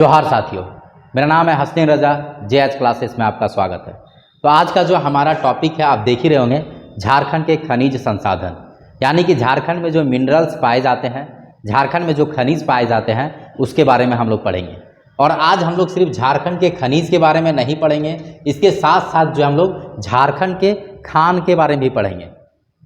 जोहार साथियों, मेरा नाम है हसनैन रजा। जेएच क्लासेस में आपका स्वागत है। तो आज का जो हमारा टॉपिक है आप देख ही रहे होंगे, झारखंड के खनिज संसाधन, यानी कि झारखंड में जो मिनरल्स पाए जाते हैं, झारखंड में जो खनिज पाए जाते हैं उसके बारे में हम लोग पढ़ेंगे। और आज हम लोग सिर्फ झारखंड के खनिज के बारे में नहीं पढ़ेंगे, इसके साथ साथ जो हम लोग झारखंड के खान के बारे में भी पढ़ेंगे।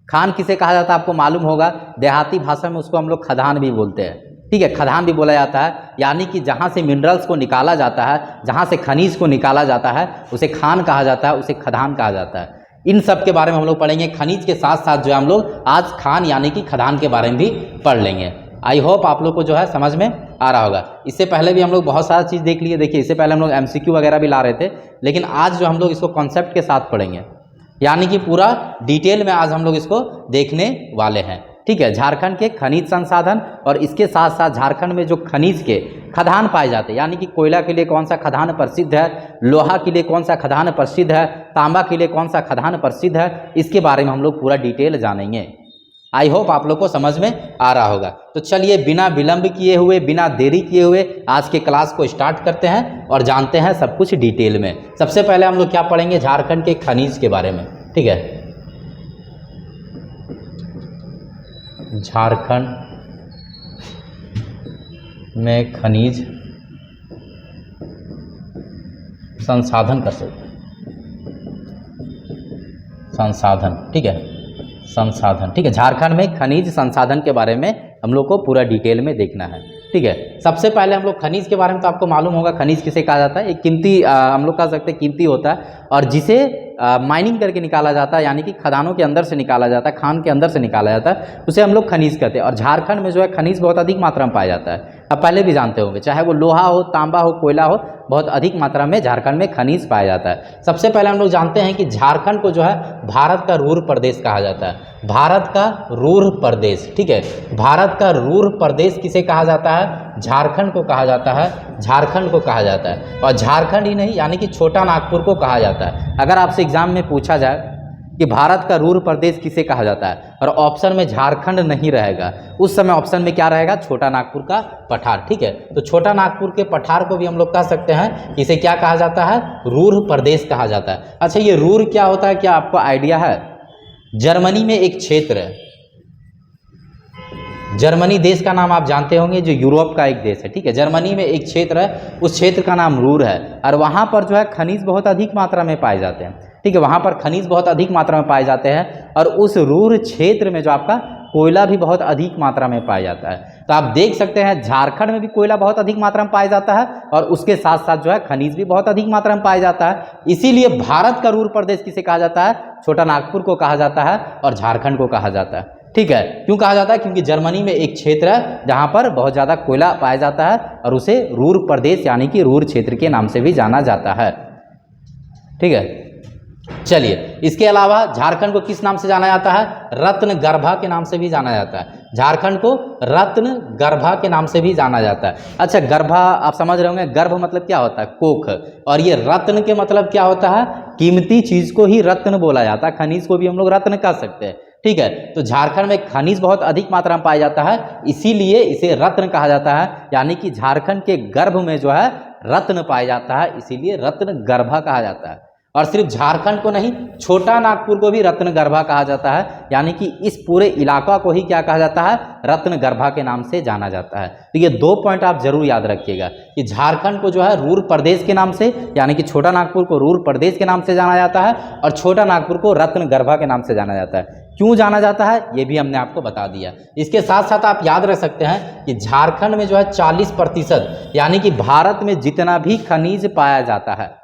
खान किसे कहा जाता है आपको मालूम होगा, देहाती भाषा में उसको हम लोग खदान भी बोलते हैं। ठीक है, खदान भी बोला जाता है, यानी कि जहाँ से मिनरल्स को निकाला जाता है, जहाँ से खनिज को निकाला जाता है उसे खान कहा जाता है, उसे खदान कहा जाता है। इन सब के बारे में हम लोग पढ़ेंगे। खनिज के साथ साथ जो है हम लोग आज खान यानी कि खदान के बारे में भी पढ़ लेंगे। आई होप आप लोग को जो है समझ में आ रहा होगा। इससे पहले भी हम लोग बहुत सारा चीज़ देख लिए। देखिए, इससे पहले हम लोग MCQ वगैरह भी ला रहे थे, लेकिन आज जो हम लोग इसको कॉन्सेप्ट के साथ पढ़ेंगे, यानी कि पूरा डिटेल में आज हम लोग इसको देखने वाले हैं। ठीक है, झारखंड के खनिज संसाधन और इसके साथ साथ झारखंड में जो खनिज के खदान पाए जाते हैं, यानी कि कोयला के लिए कौन सा खदान प्रसिद्ध है, लोहा के लिए कौन सा खदान प्रसिद्ध है, तांबा के लिए कौन सा खदान प्रसिद्ध है, इसके बारे में हम लोग पूरा डिटेल जानेंगे। आई होप आप लोग को समझ में आ रहा होगा। तो चलिए बिना विलंब किए हुए, बिना देरी किए हुए आज के क्लास को स्टार्ट करते हैं और जानते हैं सब कुछ डिटेल में। सबसे पहले हम लोग क्या पढ़ेंगे, झारखंड के खनिज के बारे में। ठीक है, झारखंड में खनिज संसाधन कर सकते, संसाधन। ठीक है, संसाधन। ठीक है, झारखंड में खनिज संसाधन के बारे में हम लोग को पूरा डिटेल में देखना है। ठीक है, सबसे पहले हम लोग खनिज के बारे में, तो आपको मालूम होगा खनिज किसे कहा जाता है। एक कीमती, हम लोग कह सकते हैं कीमती होता है, और जिसे माइनिंग करके निकाला जाता है, यानी कि खदानों के अंदर से निकाला जाता है, खान के अंदर से निकाला जाता है, उसे हम लोग खनिज कहते हैं। और झारखंड में जो है खनिज बहुत अधिक मात्रा में पाया जाता है। आप पहले भी जानते होंगे, चाहे वो लोहा हो, तांबा हो, कोयला हो, बहुत अधिक मात्रा में झारखंड में खनिज पाया जाता है। सबसे पहले हम लोग जानते हैं कि झारखंड को जो है भारत का रूर प्रदेश कहा जाता है। भारत का रूर प्रदेश। ठीक है, भारत का रूर प्रदेश किसे कहा जाता है, झारखंड को कहा जाता है, झारखंड को कहा जाता है। और झारखंड ही नहीं, यानी कि छोटा नागपुर को कहा जाता है। अगर आपसे एग्जाम में पूछा जाए कि भारत का रूर प्रदेश किसे कहा जाता है और ऑप्शन में झारखंड नहीं रहेगा, उस समय ऑप्शन में क्या रहेगा, छोटा नागपुर का पठार। ठीक है, तो छोटा नागपुर के पठार को भी हम लोग कह सकते हैं, इसे क्या कहा जाता है, रूर प्रदेश कहा जाता है। अच्छा, ये रूर क्या होता है, क्या आपको आइडिया है? जर्मनी में एक क्षेत्र है, जर्मनी देश का नाम आप जानते होंगे, जो यूरोप का एक देश है। ठीक है, जर्मनी में एक क्षेत्र है, उस क्षेत्र का नाम रूर है, और वहाँ पर जो है खनिज बहुत अधिक मात्रा में पाए जाते हैं। ठीक है, वहाँ पर खनिज बहुत अधिक मात्रा में पाए जाते हैं, और उस रूर क्षेत्र में जो आपका कोयला भी बहुत अधिक मात्रा में पाया जाता है। तो आप देख सकते हैं झारखंड में भी कोयला बहुत अधिक मात्रा में पाया जाता है, और उसके साथ साथ जो है खनिज भी बहुत अधिक मात्रा में पाया जाता है। इसीलिए भारत का रूर प्रदेश किसे कहा जाता है, छोटा नागपुर को कहा जाता है, और झारखंड को कहा जाता है। ठीक है, क्यों कहा जाता है, क्योंकि जर्मनी में एक क्षेत्र है जहाँ पर बहुत ज़्यादा कोयला पाया जाता है, और उसे रूर प्रदेश यानी कि रूर क्षेत्र के नाम से भी जाना जाता है। ठीक है, चलिए, इसके अलावा झारखंड को किस नाम से जाना जाता है, रत्न गर्भा के नाम से भी जाना जाता है। झारखंड को रत्न गर्भा के नाम से भी जाना जाता है। अच्छा, गर्भा आप समझ रहे होंगे, गर्भ मतलब क्या होता है, कोख, और ये रत्न के मतलब क्या होता है, कीमती चीज को ही रत्न बोला जाता है। खनिज को भी हम लोग रत्न कह सकते हैं। ठीक है, तो झारखंड में खनिज बहुत अधिक मात्रा में पाया जाता है, इसीलिए इसे रत्न कहा जाता है, यानी कि झारखंड के गर्भ में जो है रत्न पाया जाता है, इसीलिए रत्न गर्भा कहा जाता है। और सिर्फ झारखंड को नहीं, छोटा नागपुर को भी रत्न गर्भा कहा जाता है, यानी कि इस पूरे इलाका को ही क्या कहा जाता है, रत्न गर्भा के नाम से जाना जाता है। तो ये 2 पॉइंट आप जरूर याद रखिएगा कि झारखंड को जो है रूर प्रदेश के नाम से, यानी कि छोटा नागपुर को रूर प्रदेश के नाम से जाना जाता है, और छोटा नागपुर को रत्न गर्भा के नाम से जाना जाता है। क्यों जाना जाता है ये भी हमने आपको बता दिया। इसके साथ साथ आप याद रख सकते हैं कि झारखंड में जो है 40%, यानी कि भारत में जितना भी खनिज पाया जाता है,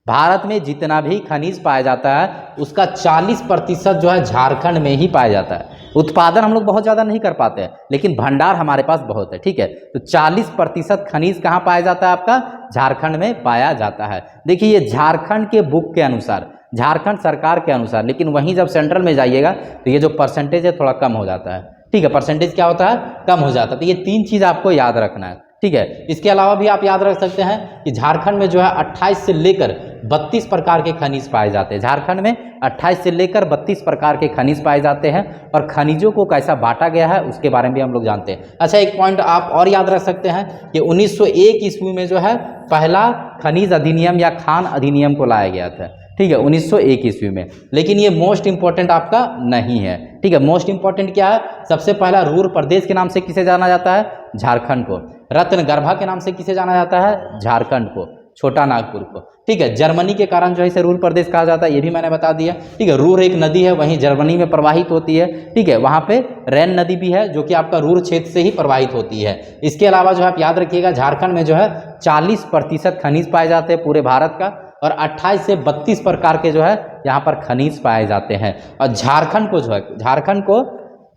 भारत में जितना भी खनिज पाया जाता है उसका 40% जो है झारखंड में ही पाया जाता है। उत्पादन हम लोग बहुत ज़्यादा नहीं कर पाते हैं, लेकिन भंडार हमारे पास बहुत है। ठीक है, तो 40% खनिज कहाँ पाया जाता है, आपका झारखंड में पाया जाता है। देखिए, ये झारखंड के बुक के अनुसार, झारखंड सरकार के अनुसार, लेकिन वहीं जब सेंट्रल में जाइएगा तो ये जो परसेंटेज है थोड़ा कम हो जाता है। ठीक है, परसेंटेज क्या होता है, कम हो जाता है। तो ये 3 चीज़ आपको याद रखना है। ठीक है, इसके अलावा भी आप याद रख सकते हैं कि झारखंड में जो है 28 से लेकर 32 प्रकार के खनिज पाए जाते हैं। झारखंड में 28 से लेकर 32 प्रकार के खनिज पाए जाते हैं और खनिजों को कैसा बांटा गया है उसके बारे में भी हम लोग जानते हैं। अच्छा, एक पॉइंट आप और याद रख सकते हैं कि 1901 ईस्वी में जो है पहला खनिज अधिनियम या खान अधिनियम को लाया गया था, ठीक है, 1901 ईस्वी में। लेकिन ये मोस्ट इंपॉर्टेंट आपका नहीं है, ठीक है। मोस्ट इंपॉर्टेंट क्या है? सबसे पहला रूर प्रदेश के नाम से किसे जाना जाता है? झारखंड को। रत्नगर्भा के नाम से किसे जाना जाता है? झारखंड को, छोटा नागपुर को, ठीक है। जर्मनी के कारण जो है इसे रूर प्रदेश कहा जाता है, ये भी मैंने बता दिया, ठीक है। रूर एक नदी है, वहीं जर्मनी में प्रवाहित होती है, ठीक है। वहाँ पे रैन नदी भी है जो कि आपका रूर क्षेत्र से ही प्रवाहित होती है। इसके अलावा जो है आप याद रखिएगा झारखंड में जो है 40% खनिज पाए जाते हैं पूरे भारत का, और 28 से 32 प्रकार के जो है यहाँ पर खनिज पाए जाते हैं। और झारखंड को जो है, झारखंड को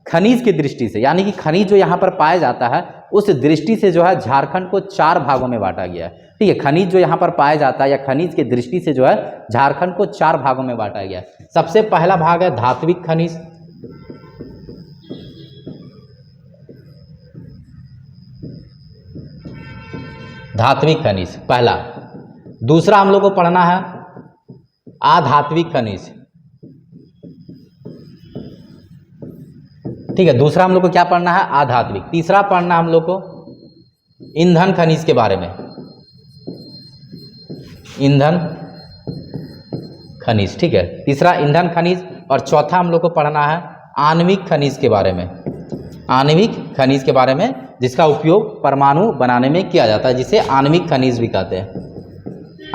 खनिज की दृष्टि से, यानी कि खनिज जो यहाँ पर पाया जाता है उस दृष्टि से जो है झारखंड को 4 भागों में बांटा गया है, ठीक है। खनिज जो यहाँ पर पाया जाता है या खनिज की दृष्टि से जो है झारखंड को 4 भागों में बांटा गया है। सबसे पहला भाग है धात्विक खनिज, धात्विक खनिज पहला। दूसरा हम लोग को पढ़ना है अधात्विक खनिज, ठीक है। दूसरा हम लोग को क्या पढ़ना है? अधात्विक। तीसरा पढ़ना हम लोग को ईंधन खनिज के बारे में, ईंधन खनिज, ठीक है। तीसरा ईंधन खनिज, और चौथा हम लोग को पढ़ना है आणविक खनिज के बारे में, आणविक खनिज के बारे में, जिसका उपयोग परमाणु बनाने में किया जाता है, जिसे आणविक खनिज भी कहते हैं,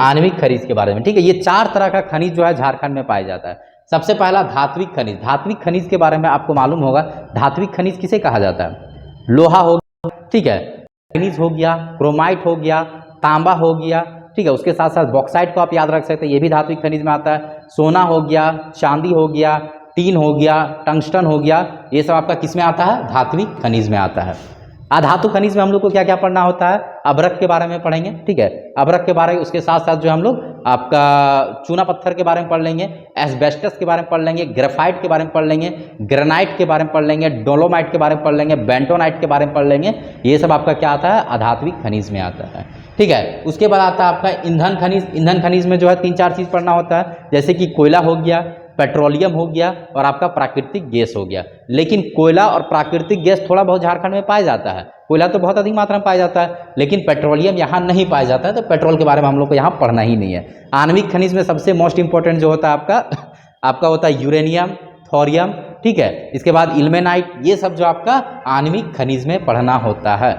आणविक खनिज के बारे में, ठीक है। ये 4 तरह का खनिज जो है झारखंड में पाया जाता है। सबसे पहला धात्विक खनिज। धात्विक खनिज के बारे में आपको मालूम होगा, धात्विक खनिज किसे कहा जाता है? लोहा हो गया, ठीक है, मैंगनीज हो गया, क्रोमाइट हो गया, तांबा हो गया, ठीक है। उसके साथ साथ बॉक्साइट को आप याद रख सकते हैं, ये भी धात्विक खनिज में आता है। सोना हो गया, चांदी हो गया, टीन हो गया, टंगस्टन हो गया, ये सब आपका किस में आता है? धात्विक खनिज में आता है। अधातु खनिज में हम लोग को क्या क्या पढ़ना होता है? अभ्रक के बारे में पढ़ेंगे, ठीक है। अभ्रक के बारे में, उसके साथ साथ जो हम लोग आपका चूना पत्थर के बारे में पढ़ लेंगे, एस्बेस्टस के बारे में पढ़ लेंगे, ग्रेफाइट के बारे में पढ़ लेंगे, ग्रेनाइट के बारे में पढ़ लेंगे, डोलोमाइट के बारे में पढ़ लेंगे, बेंटोनाइट के बारे में पढ़ लेंगे। ये सब आपका क्या आता है? अधात्विक खनिज में आता है, ठीक है। उसके बाद आता है आपका ईंधन खनिज। ईंधन खनिज में जो है 3-4 चीज़ पढ़ना होता है, जैसे कि कोयला हो गया, पेट्रोलियम हो गया और आपका प्राकृतिक गैस हो गया। लेकिन कोयला और प्राकृतिक गैस थोड़ा बहुत झारखंड में पाया जाता है। कोयला तो बहुत अधिक मात्रा में पाया जाता है, लेकिन पेट्रोलियम यहाँ नहीं पाया जाता है, तो पेट्रोल के बारे में हम लोग को यहाँ पढ़ना ही नहीं है। आणविक खनिज में सबसे मोस्ट इंपॉर्टेंट जो होता है आपका होता है यूरेनियम, थोरियम, ठीक है। इसके बाद इल्मेनाइट, ये सब जो आपका आणविक खनिज में पढ़ना होता है।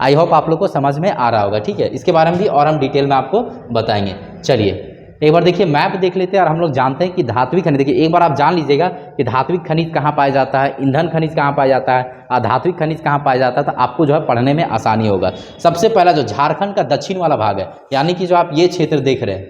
आई होप आप लोग को समझ में आ रहा होगा, ठीक है। इसके बारे में भी और हम डिटेल में आपको बताएंगे। चलिए एक बार देखिए मैप देख लेते हैं और हम लोग जानते हैं कि धात्विक खनिज, देखिए एक बार आप जान लीजिएगा कि धात्विक खनिज कहाँ पाया जाता है, ईंधन खनिज कहाँ पाया जाता है, अधात्विक खनिज कहाँ पाया जाता है, तो आपको जो है पढ़ने में आसानी होगा। सबसे पहला जो झारखंड का दक्षिण वाला भाग है, यानी कि जो आप ये क्षेत्र देख रहे हैं,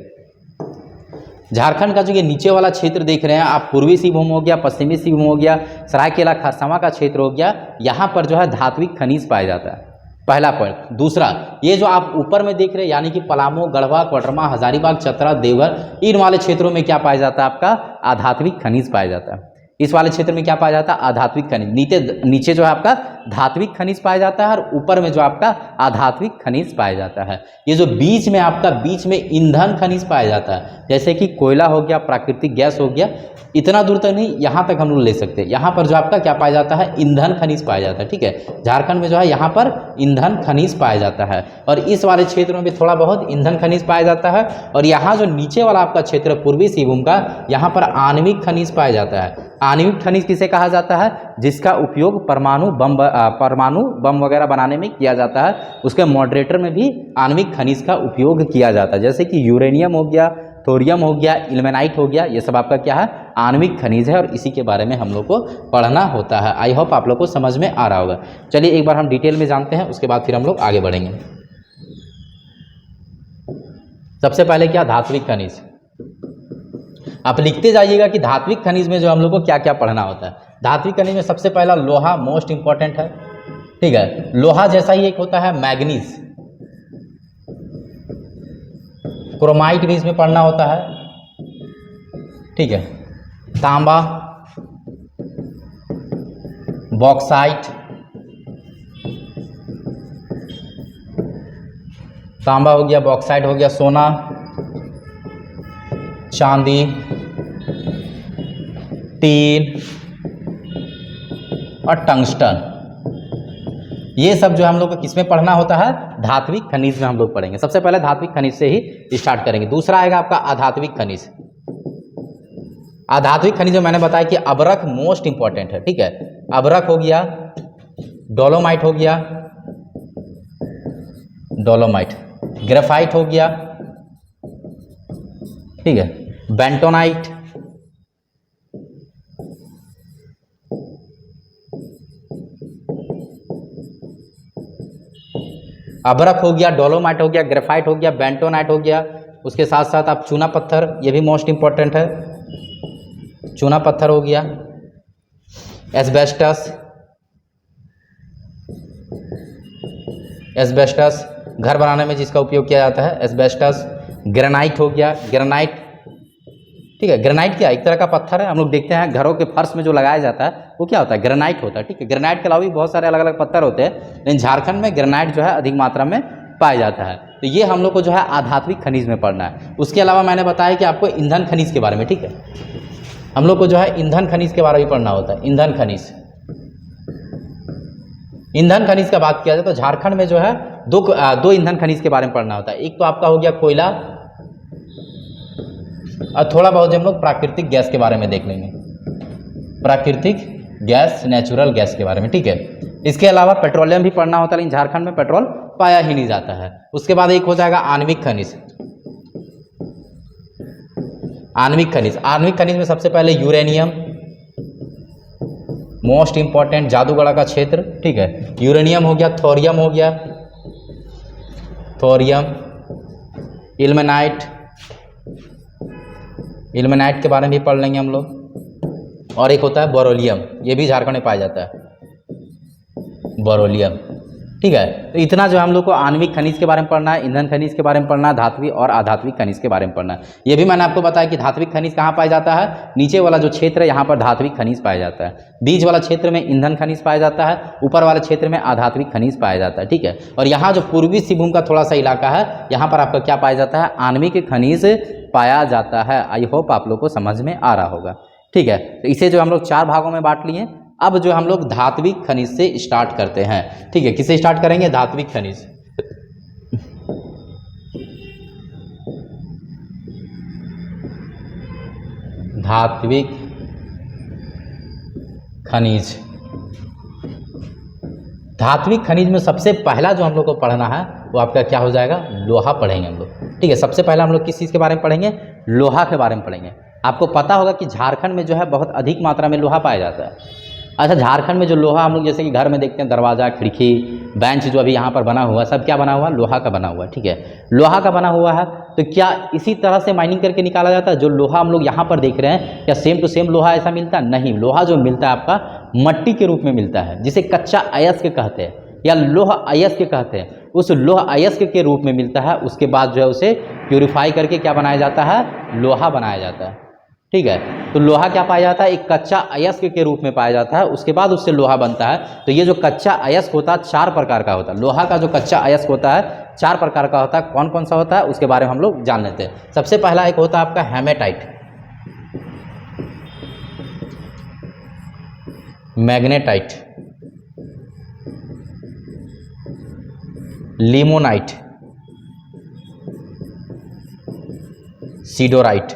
झारखंड का जो ये नीचे वाला क्षेत्र देख रहे हैं आप, पूर्वी सिंहभूम हो गया, पश्चिमी सिंहभूम हो गया, सरायकेला खरसावां का क्षेत्र हो गया, यहाँ पर जो है धात्विक खनिज पाया जाता है, पहला पॉइंट। दूसरा, ये जो आप ऊपर में देख रहे हैं यानी कि पलामू, गढ़वा, कोडरमा, हजारीबाग, चतरा, देवघर, इन वाले क्षेत्रों में क्या पाया जाता है? आपका अधात्विक खनिज पाया जाता है। इस वाले क्षेत्र में क्या पाया जाता है? अधात्विक खनिज। नीचे जो है आपका धात्विक खनिज पाया जाता है और ऊपर में जो आपका अधात्विक खनिज पाया जाता है। ये जो बीच में आपका, बीच में ईंधन खनिज पाया जाता है, जैसे कि कोयला हो गया, प्राकृतिक गैस हो गया, इतना दूर तक नहीं, यहाँ तक हम लोग ले सकते हैं। यहाँ पर जो आपका क्या पाया जाता है? ईंधन खनिज पाया जाता है, ठीक है। झारखंड में जो है यहाँ पर ईंधन खनिज पाया जाता है और इस वाले क्षेत्र में भी थोड़ा बहुत ईंधन खनिज पाया जाता है। और यहाँ जो नीचे वाला आपका क्षेत्र पूर्वी सिंहभूम का, यहाँ पर आणविक खनिज पाया जाता है। आणविक खनिज किसे कहा जाता है? जिसका उपयोग परमाणु बम वगैरह बनाने में किया जाता है। उसके मॉडरेटर में भी आणविक खनिज का उपयोग किया जाता है, जैसे कि यूरेनियम हो गया, थोरियम हो गया, इल्मेनाइट हो गया, ये सब आपका क्या है? आणविक खनिज है और इसी के बारे में हम लोग को पढ़ना होता है। आई होप आप लोग को समझ में आ रहा होगा। चलिए एक बार हम डिटेल में जानते हैं, उसके बाद फिर हम लोग आगे बढ़ेंगे। सबसे पहले क्या? धात्विक खनिज। आप लिखते जाइएगा कि धात्विक खनिज में जो हम लोग को क्या क्या पढ़ना होता है। धात्विक खनिज में सबसे पहला लोहा मोस्ट इंपॉर्टेंट है, ठीक है। लोहा जैसा ही एक होता है मैग्नीज, क्रोमाइट भी इसमें पढ़ना होता है, ठीक है। तांबा, बॉक्साइट, तांबा हो गया, बॉक्साइट हो गया, सोना, चांदी, टीन और टंगस्टन। ये सब जो हम लोग को किसमें पढ़ना होता है? धात्विक खनिज में हम लोग पढ़ेंगे। सबसे पहले धात्विक खनिज से ही स्टार्ट करेंगे। दूसरा आएगा आपका अधात्विक खनिज। अधात्विक खनिज में मैंने बताया कि अबरख मोस्ट इंपॉर्टेंट है, ठीक है। अबरख हो गया, डोलोमाइट हो गया, डोलोमाइट, ग्रेफाइट हो गया, ठीक है, बेंटोनाइट, अबरख हो गया, डोलोमाइट हो गया, ग्रेफाइट हो गया, बेंटोनाइट हो गया। उसके साथ साथ आप चूना पत्थर, ये भी मोस्ट इंपॉर्टेंट है, चूना पत्थर हो गया, एस्बेस्टस, एस्बेस्टस घर बनाने में जिसका उपयोग किया जाता है, एस्बेस्टस। ग्रेनाइट हो गया, ग्रेनाइट, ठीक है। ग्रेनाइट क्या, एक तरह का पत्थर है, हम लोग देखते हैं घरों के फर्श में जो लगाया जाता है वो क्या होता है? ग्रेनाइट होता है, ठीक है। ग्रेनाइट के अलावा भी बहुत सारे अलग अलग पत्थर होते हैं, लेकिन झारखंड में ग्रेनाइट जो है अधिक मात्रा में पाया जाता है। तो ये हम लोग को जो है आधात्विक खनिज में पढ़ना है। उसके अलावा मैंने बताया कि आपको ईंधन खनिज के बारे में, ठीक है, हम लोग को जो है ईंधन खनिज के बारे में पढ़ना होता है। ईंधन खनिज, ईंधन खनिज का बात किया जाए तो झारखंड में जो है दो ईंधन खनिज के बारे में पढ़ना होता है। एक तो आपका हो गया कोयला, और थोड़ा बहुत हम लोग प्राकृतिक गैस के बारे में देख लेंगे, प्राकृतिक गैस, नेचुरल गैस के बारे में, ठीक है। इसके अलावा पेट्रोलियम भी पढ़ना होता है, लेकिन झारखंड में पेट्रोल पाया ही नहीं जाता है। उसके बाद एक हो जाएगा आणविक खनिज। आणविक खनिज, आणविक खनिज में सबसे पहले यूरेनियम, मोस्ट इंपॉर्टेंट, जादूगढ़ा का क्षेत्र, ठीक है। यूरेनियम हो गया, थोरियम हो गया, थोरियम, इल्मेनाइट, इल्मेनाइट के बारे में भी पढ़ लेंगे हम लोग। और एक होता है बोरोलियम, ये भी झारखंड में पाया जाता है, बोरोलियम, ठीक है। तो इतना जो हम लोग को आणविक खनिज के बारे में पढ़ना है, ईंधन खनिज के बारे में पढ़ना है, धात्विक और आधात्विक खनिज के बारे में पढ़ना है। ये भी मैंने आपको बताया कि धात्विक खनिज कहाँ पाया जाता है? नीचे वाला जो क्षेत्र है यहाँ पर धात्विक खनिज पाया जाता है, बीच वाला क्षेत्र में ईंधन खनिज पाया जाता है, ऊपर वाले क्षेत्र में आधात्विक खनिज पाया जाता है, ठीक है। और यहाँ जो पूर्वी सिंहभूम का थोड़ा सा इलाका है, यहाँ पर आपका क्या पाया जाता है? आणविक खनिज पाया जाता है। आई होप आप लोग को समझ में आ रहा होगा, ठीक है। तो इसे जो हम लोग 4 भागों में बांट लिए। अब जो हम लोग धात्विक खनिज से स्टार्ट करते हैं, ठीक है। किससे स्टार्ट करेंगे? धात्विक खनिज। धात्विक खनिज, धात्विक खनिज में सबसे पहला जो हम लोग को पढ़ना है वो आपका क्या हो जाएगा? लोहा पढ़ेंगे हम लोग, ठीक है। सबसे पहला हम लोग किस चीज़ के बारे में पढ़ेंगे? लोहा के बारे में पढ़ेंगे। आपको पता होगा कि झारखंड में जो है बहुत अधिक मात्रा में लोहा पाया जाता है। अच्छा, झारखंड में जो लोहा हम लोग जैसे कि घर में देखते हैं, दरवाज़ा, खिड़की, बेंच जो अभी यहाँ पर बना हुआ, सब क्या बना हुआ? लोहा का बना हुआ, ठीक है। लोहा का बना हुआ है, तो क्या इसी तरह से माइनिंग करके निकाला जाता है? जो लोहा हम लोग यहाँ पर देख रहे हैं, क्या सेम टू सेम लोहा ऐसा मिलता है? नहीं, लोहा जो मिलता है आपका मट्टी के रूप में मिलता है, जिसे कच्चा अयस्क कहते हैं या लोह अयस्क कहते हैं। उस लोह अयस्क के रूप में मिलता है। उसके बाद जो है उसे प्यूरिफाई करके क्या बनाया जाता है? लोहा बनाया जाता है, ठीक है। तो लोहा क्या पाया जाता है? एक कच्चा अयस्क के रूप में पाया जाता है, उसके बाद उससे लोहा बनता है। तो ये जो कच्चा अयस्क होता है 4 प्रकार का होता है। लोहा का जो कच्चा अयस्क होता है 4 प्रकार का होता है। कौन कौन सा होता है उसके बारे में हम लोग जान लेते हैं। सबसे पहला एक होता है आपका हेमेटाइट, मैग्नेटाइट, लिमोनाइट, सीडोराइट,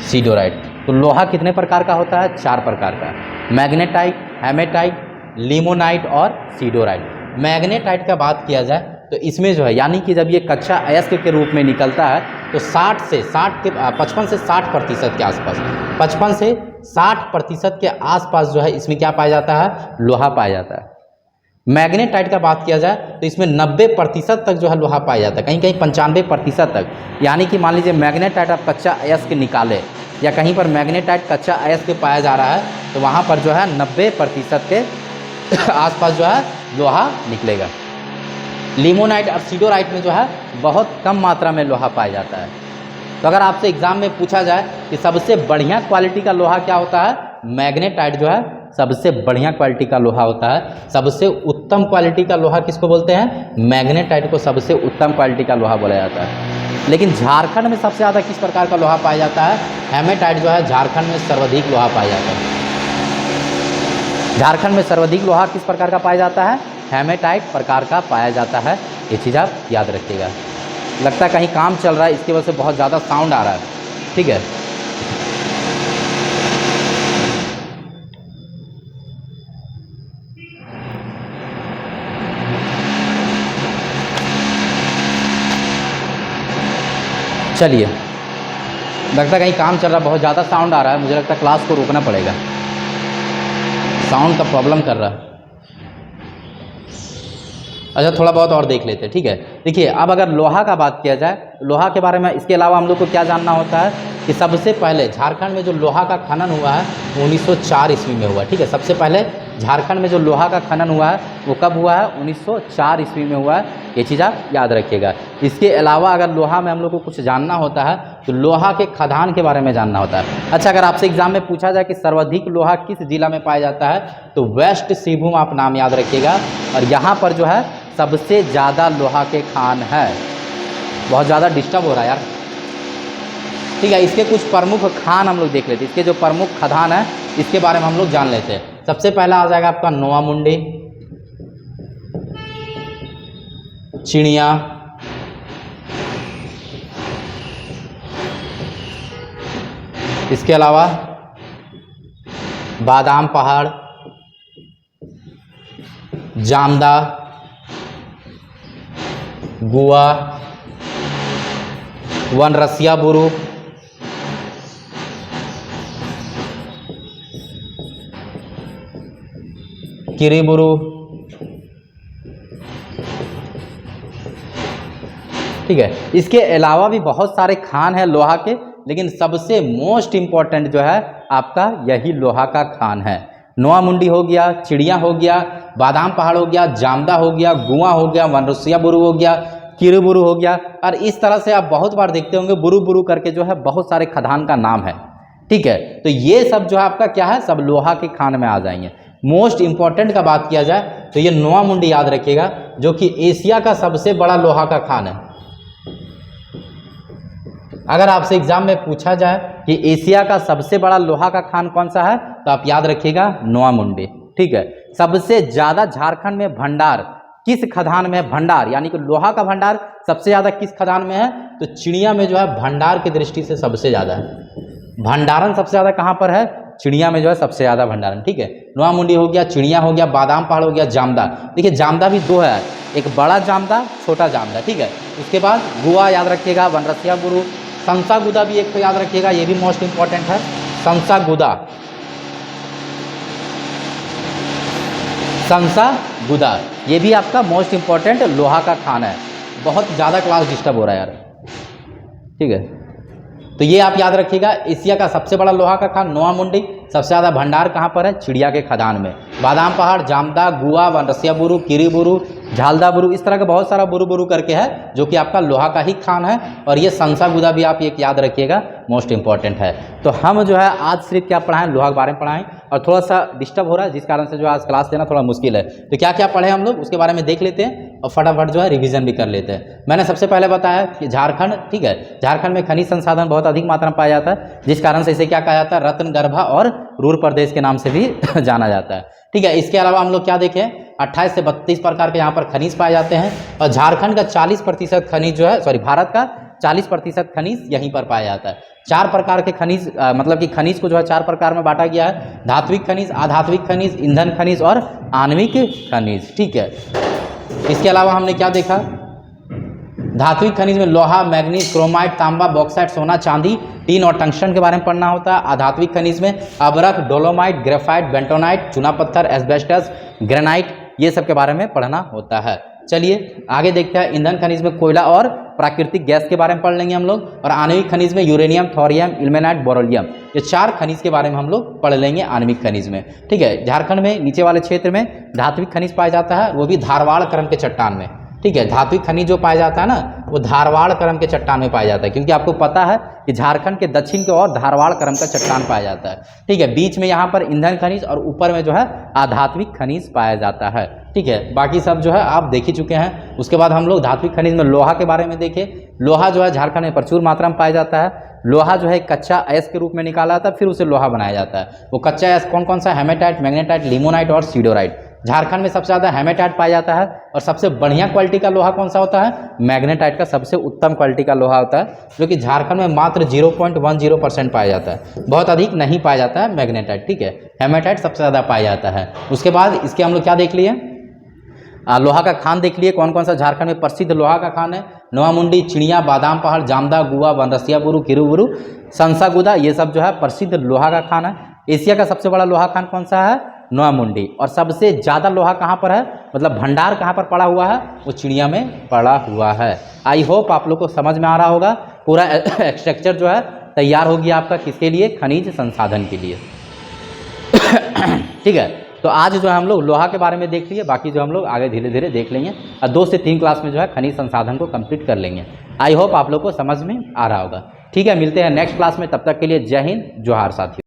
सीडोराइट। तो लोहा कितने प्रकार का होता है? 4 प्रकार का, मैग्नेटाइट, हेमेटाइट, लिमोनाइट और सीडोराइट। मैग्नेटाइट का बात किया जाए तो इसमें जो है, यानी कि जब ये कच्चा अयस्क के रूप में निकलता है तो 55 से 60% के आसपास, 55 से 60% के आसपास जो है इसमें क्या पाया जाता है? लोहा पाया जाता है। मैग्नेटाइट का बात किया जाए तो इसमें 90% तक जो है लोहा पाया जाता है, कहीं कहीं 95% तक। यानी कि मान लीजिए मैग्नेटाइट आप कच्चा अयस्क निकाले या कहीं पर मैग्नेटाइट कच्चा अयस्क पाया जा रहा है तो वहाँ पर जो है 90% के आसपास जो है लोहा निकलेगा। लिमोनाइट और सीडोराइट में जो है बहुत कम मात्रा में लोहा पाया जाता है। तो अगर आपसे एग्जाम में पूछा जाए कि सबसे बढ़िया क्वालिटी का लोहा क्या होता है, मैग्नेटाइट जो है सबसे बढ़िया क्वालिटी का लोहा होता है। सबसे उत्तम क्वालिटी का लोहा किसको बोलते हैं? मैग्नेटाइट को सबसे उत्तम क्वालिटी का लोहा बोला जाता है। लेकिन झारखंड में सबसे ज़्यादा किस प्रकार का लोहा पाया जाता है? हेमेटाइट जो है झारखंड में सर्वाधिक लोहा पाया जाता है। झारखंड में सर्वाधिक लोहा किस प्रकार का पाया जाता है? हेमेटाइट प्रकार का पाया जाता है। ये चीज़ आप याद रखिएगा। लगता है कहीं काम चल रहा है, इसकी वजह से बहुत ज़्यादा साउंड आ रहा है, ठीक है। चलिए, लगता है कहीं काम चल रहा है, बहुत ज़्यादा साउंड आ रहा है, मुझे लगता है क्लास को रोकना पड़ेगा, साउंड का प्रॉब्लम कर रहा है। अच्छा, थोड़ा बहुत और देख लेते हैं, ठीक है। देखिए, अब अगर लोहा का बात किया जाए, लोहा के बारे में इसके अलावा हम लोग को क्या जानना होता है कि सबसे पहले झारखंड में जो लोहा का खनन हुआ है 1904 ईस्वी में हुआ, ठीक है। सबसे पहले झारखंड में जो लोहा का खनन हुआ है वो कब हुआ है? 1904 ईस्वी में हुआ है। ये चीज़ आप याद रखिएगा। इसके अलावा अगर लोहा में हम लोग को कुछ जानना होता है तो लोहा के खदान के बारे में जानना होता है। अच्छा, अगर आपसे एग्जाम में पूछा जाए कि सर्वाधिक लोहा किस जिला में पाया जाता है तो वेस्ट सिंहभूम आप नाम याद रखिएगा। और यहाँ पर जो है सबसे ज़्यादा लोहा के खान है। बहुत ज़्यादा डिस्टर्ब हो रहा है यार, ठीक है। इसके कुछ प्रमुख खान हम लोग देख लेते हैं। इसके जो प्रमुख खदान है इसके बारे में हम लोग जान लेते हैं। सबसे पहला आ जाएगा आपका नोआमुंडी, चिड़िया, इसके अलावा बादाम पहाड़, जामदा, गुआ, वनरसिया बुरु, किरीबुरु, ठीक है। इसके अलावा भी बहुत सारे खान हैं लोहा के, लेकिन सबसे मोस्ट इम्पॉर्टेंट जो है आपका यही लोहा का खान है। नोआमुंडी हो गया, चिड़िया हो गया, बादाम पहाड़ हो गया, जामदा हो गया, गुआ हो गया, वनरसिया बुरु हो गया, किरीबुरु हो गया। और इस तरह से आप बहुत बार देखते होंगे बुरु बुरु करके जो है बहुत सारे खदान का नाम है, ठीक है। तो ये सब जो है आपका क्या है, सब लोहा के खान में आ जाएंगे। मोस्ट इंपॉर्टेंट का बात किया जाए तो ये नोआमुंडी याद रखिएगा, जो कि एशिया का सबसे बड़ा लोहा का खान है। अगर आपसे एग्जाम में पूछा जाए कि एशिया का सबसे बड़ा लोहा का खान कौन सा है तो आप याद रखिएगा नोआमुंडी, ठीक है। सबसे ज़्यादा झारखंड में भंडार किस खदान में है? भंडार यानी कि लोहा का भंडार सबसे ज़्यादा किस खदान में है? तो चिड़िया में जो है भंडार की दृष्टि से सबसे ज़्यादा है। भंडारण सबसे ज़्यादा कहाँ पर है? चिड़िया में जो है सबसे ज़्यादा भंडारण, ठीक है। नोआमुंडी हो गया, चिड़िया हो गया, बादाम पहाड़ हो गया, जामदा। देखिए, जामदा भी दो है, एक बड़ा जामदा, छोटा जामदा, ठीक है। उसके बाद गुआ याद रखिएगा, वनरसिया बुरु, संसागुदा भी एक तो याद रखिएगा, ये भी मोस्ट इंपॉर्टेंट है, संसागुदा। संसागुदा ये भी आपका मोस्ट इंपॉर्टेंट लोहा का खान है। बहुत ज़्यादा क्लास डिस्टर्ब हो रहा है यार, ठीक है। तो ये आप याद रखिएगा, एशिया का सबसे बड़ा लोहा का खान नोआमुंडी। सबसे ज़्यादा भंडार कहाँ पर है? चिड़िया के खदान में। बादाम पहाड़, जामदा, गुआ, वनरसिया बुरु, किरीबुरु, झालदा बुरु, इस तरह का बहुत सारा बुरु बुरु करके है जो कि आपका लोहा का ही खान है। और ये संसागुदा भी आप एक याद रखिएगा, मोस्ट इंपॉर्टेंट है। तो हम जो है आज सिर्फ क्या पढ़ाएं? लोहा के बारे में पढ़ाएं। और थोड़ा सा डिस्टर्ब हो रहा है जिस कारण से जो आज क्लास लेना थोड़ा मुश्किल है। तो क्या क्या पढ़े हम लोग उसके बारे में देख लेते हैं और फटाफट जो है रिवीजन भी कर लेते हैं। मैंने सबसे पहले बताया कि झारखंड, ठीक है, झारखंड में खनिज संसाधन बहुत अधिक मात्रा में पाया जाता है, जिस कारण से इसे क्या कहा जाता है? रत्नगर्भा और रूर प्रदेश के नाम से भी जाना जाता है, ठीक है। इसके अलावा हम लोग क्या देखें? 28 से 32 प्रकार के यहाँ पर खनिज पाए जाते हैं। और झारखंड का 40% खनिज जो है, सॉरी, भारत का 40% खनिज यहीं पर पाया जाता है। 4 प्रकार के खनिज, मतलब कि खनिज को जो है 4 प्रकार में बांटा गया है: धात्विक खनिज, अधात्विक खनिज, ईंधन खनिज और आणविक खनिज, ठीक है। इसके अलावा हमने क्या देखा? धात्विक खनिज में लोहा, मैग्नीज, क्रोमाइट, तांबा, बॉक्साइट, सोना, चांदी, टीन और टंगस्टन के बारे में पढ़ना होता है। अधात्विक खनिज में अबरख, डोलोमाइट, ग्रेफाइट, बेंटोनाइट, चूना पत्थर, एस्बेस्टस, ग्रेनाइट, ये सब के बारे में पढ़ना होता है। चलिए आगे देखते हैं। ईंधन खनिज में कोयला और प्राकृतिक गैस के बारे में पढ़ लेंगे हम लोग। और आणविक खनिज में यूरेनियम, थोरियम, इल्मेनाइट, बोरोलियम, ये 4 खनिज के बारे में हम लोग पढ़ लेंगे आणविक खनिज में, ठीक है। झारखंड में नीचे वाले क्षेत्र में धात्विक खनिज पाया जाता है, वो भी धारवाड़ क्रम के चट्टान में, ठीक है। धात्विक खनिज जो पाया जाता है ना वो धारवाड़ क्रम के चट्टान में पाया जाता है, क्योंकि आपको पता है कि झारखंड के दक्षिण की ओर धारवाड़ क्रम का चट्टान पाया जाता है, ठीक है। बीच में यहाँ पर ईंधन खनिज और ऊपर में जो है अधात्विक खनिज पाया जाता है, ठीक है। बाकी सब जो है आप देख ही चुके हैं। उसके बाद हम लोग धात्विक खनिज में लोहा के बारे में देखें। लोहा जो है झारखंड में प्रचुर मात्रा में पाया जाता है। लोहा जो है कच्चा अयस्क के रूप में निकाला जाता है, फिर उसे लोहा बनाया जाता है। वो कच्चा अयस्क कौन कौन सा? हेमेटाइट, मैग्नेटाइट, लिमोनाइट और सीडोराइट। झारखंड में सबसे ज़्यादा हेमेटाइट पाया जाता है और सबसे बढ़िया क्वालिटी का लोहा कौन सा होता है? मैग्नेटाइट का सबसे उत्तम क्वालिटी का लोहा होता है, जो कि झारखंड में मात्र 0.10% पाया जाता है, बहुत अधिक नहीं पाया जाता है मैग्नेटाइट, ठीक है। हेमेटाइट सबसे ज़्यादा पाया जाता है। उसके बाद इसके हम लोग क्या देख लिए? लोहा का खान देख लिए। कौन कौन सा झारखंड में प्रसिद्ध लोहा का खान है? नोआमुंडी, चिड़िया, बादाम पहाड़, जामदा, गुआ, बनरसिया बुरु, किरुबुरु, संसागुदा, ये सब जो है प्रसिद्ध लोहा का खान है। एशिया का सबसे बड़ा लोहा खान कौन सा है? नोआमुंडी। और सबसे ज़्यादा लोहा कहाँ पर है, मतलब भंडार कहाँ पर पड़ा हुआ है? वो चिड़िया में पड़ा हुआ है। आई होप आप लोग को समझ में आ रहा होगा। पूरा स्ट्रक्चर जो है तैयार हो गया आपका, किसके लिए? खनिज संसाधन के लिए, ठीक है। तो आज जो है हम लोग लोहा के बारे में देख लिए, बाकी जो हम लोग आगे धीरे धीरे देख लेंगे और 2 से 3 क्लास में जो है खनिज संसाधन को कंप्लीट कर लेंगे। आई होप आप लोग को समझ में आ रहा होगा, ठीक है। मिलते हैं नेक्स्ट क्लास में, तब तक के लिए जय हिंद, जोहार साथियों।